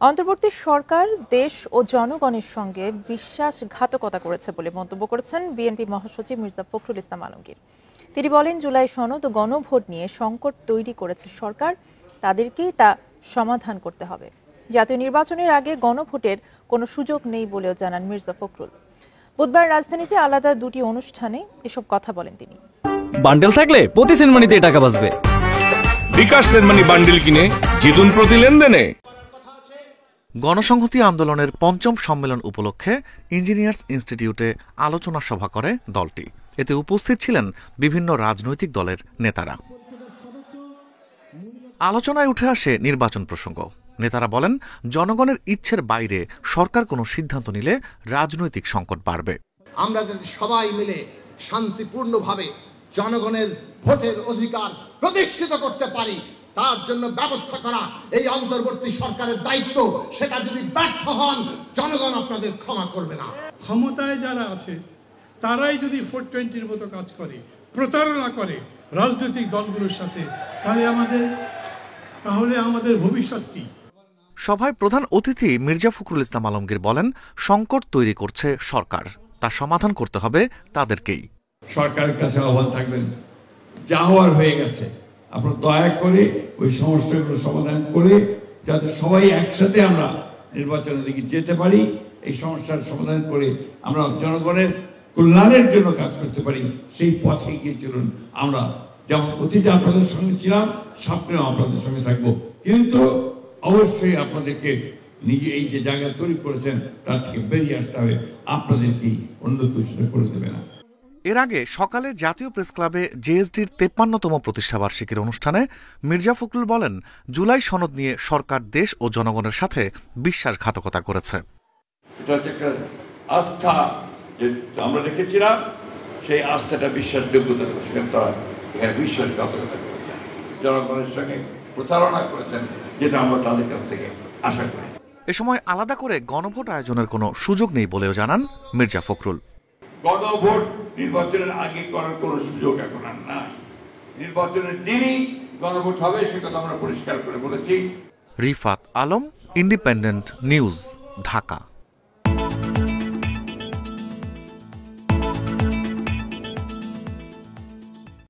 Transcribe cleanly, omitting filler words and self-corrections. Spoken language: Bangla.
অন্তর্বর্তী সরকার দেশ ও জনগণের সঙ্গে বিশ্বাসঘাতকতা করেছে বলে মন্তব্য করেছেন বিএনপি মহাসচিব মির্জা ফখরুল ইসলাম আলমগীর। তিনি বলেন, জুলাই সনদ ও গণভোট নিয়ে সংকট তৈরি করেছে সরকার, তাদেরকেই তা সমাধান করতে হবে। জাতীয় নির্বাচনের আগে গণভোটের কোনো সুযোগ নেই বলেও জানান মির্জা ফখরুল। বুধবার রাজধানীতে আলাদা দুটি অনুষ্ঠানে এসব কথা বলেন তিনি। বান্ডেল থাকলে প্রতি সেনমানিতে টাকা বাঁচবে। বিকাশ সেনমানি বান্ডেল কিনে জিতুন প্রতি লেনদেনে। গণসংহতি আন্দোলনের পঞ্চম সম্মেলন উপলক্ষে ইঞ্জিনিয়ার্স ইনস্টিটিউটে আলোচনা সভা করে দলটি। এতে উপস্থিত ছিলেন বিভিন্ন রাজনৈতিক দলের নেতারা। আলোচনায় উঠে আসে নির্বাচন প্রসঙ্গ। নেতারা বলেন, জনগণের ইচ্ছের বাইরে সরকার কোনো সিদ্ধান্ত নিলে রাজনৈতিক সংকট বাড়বে। আমরা যদি সবাই মিলে শান্তিপূর্ণভাবে জনগণের ভোটের অধিকার প্রতিষ্ঠিত করতে পারি, তার জন্য ব্যবস্থা করা এই অন্তর্বর্তী সরকারের দায়িত্ব। সেটা যদি ব্যর্থ হন, জনগণ আপনাদের ক্ষমা করবে না। ক্ষমতায় যারা আছে তারাই যদি 420-র মতো কাজ করে, প্রতারণা করে রাজনৈতিক দলগুলোর সাথে, তাহলে আমাদের ভবিষ্যৎ কি? সভায় প্রধান অতিথি মির্জা ফখরুল ইসলাম আলমগীর বলেন, সংকট তৈরি করছে সরকার, তা সমাধান করতে হবে তাদেরকেই। সরকারের কাছে আহ্বান থাকবেন, যা হওয়ার হয়ে গেছে, আপনারা দয়া করে ওই সমস্যাগুলো সমাধান করে যাতে সবাই একসাথে আমরা নির্বাচনের দিকে যেতে পারি, এই সমস্যার সমাধান করে আমরা জনগণের কল্যাণের জন্য কাজ করতে পারি, সেই পথে গিয়ে চলুন। আমরা যেমন অতীতে আপনাদের সঙ্গে ছিলাম, সামনেও আপনাদের সঙ্গে থাকবো, কিন্তু অবশ্যই আপনাদেরকে নিজে এই যে জায়গা তৈরি করেছেন তার থেকে বেরিয়ে আসতে হবে। আপনাদেরকেই অন্য কেউ সেটা করে দেবে না। এর আগে সকালে জাতীয় প্রেস ক্লাবে জেএসডির 53তম প্রতিষ্ঠাবার্ষিকীর অনুষ্ঠানে মির্জা ফখরুল বলেন, জুলাই সনদ নিয়ে সরকার দেশ ও জনগণের সাথে বিশ্বাসঘাতকতা করেছে। এটা হচ্ছে একটা আস্থা যে আমরা রেখেছিলাম, সেই আস্থাটা বিশ্বাসযোগ্যতা বিশ্বাসঘাতকতা করেছেন, জনগণের সঙ্গে প্রতারণা করেছেন, যেটা আমরা তাদের কাছ থেকে আশা করি। এ সময় আলাদা করে গণভোট আয়োজনের কোনো সুযোগ নেই বলেও জানান মির্জা ফখরুল। গণভোট নির্বাচনের আগে করার কোনো সুযোগ এখন আর নাই। নির্বাচনের দিনই গণভোট হবে, সে কথা আমরা পরিষ্কার করে বলেছি। Rifat Alam, independent news, Dhaka.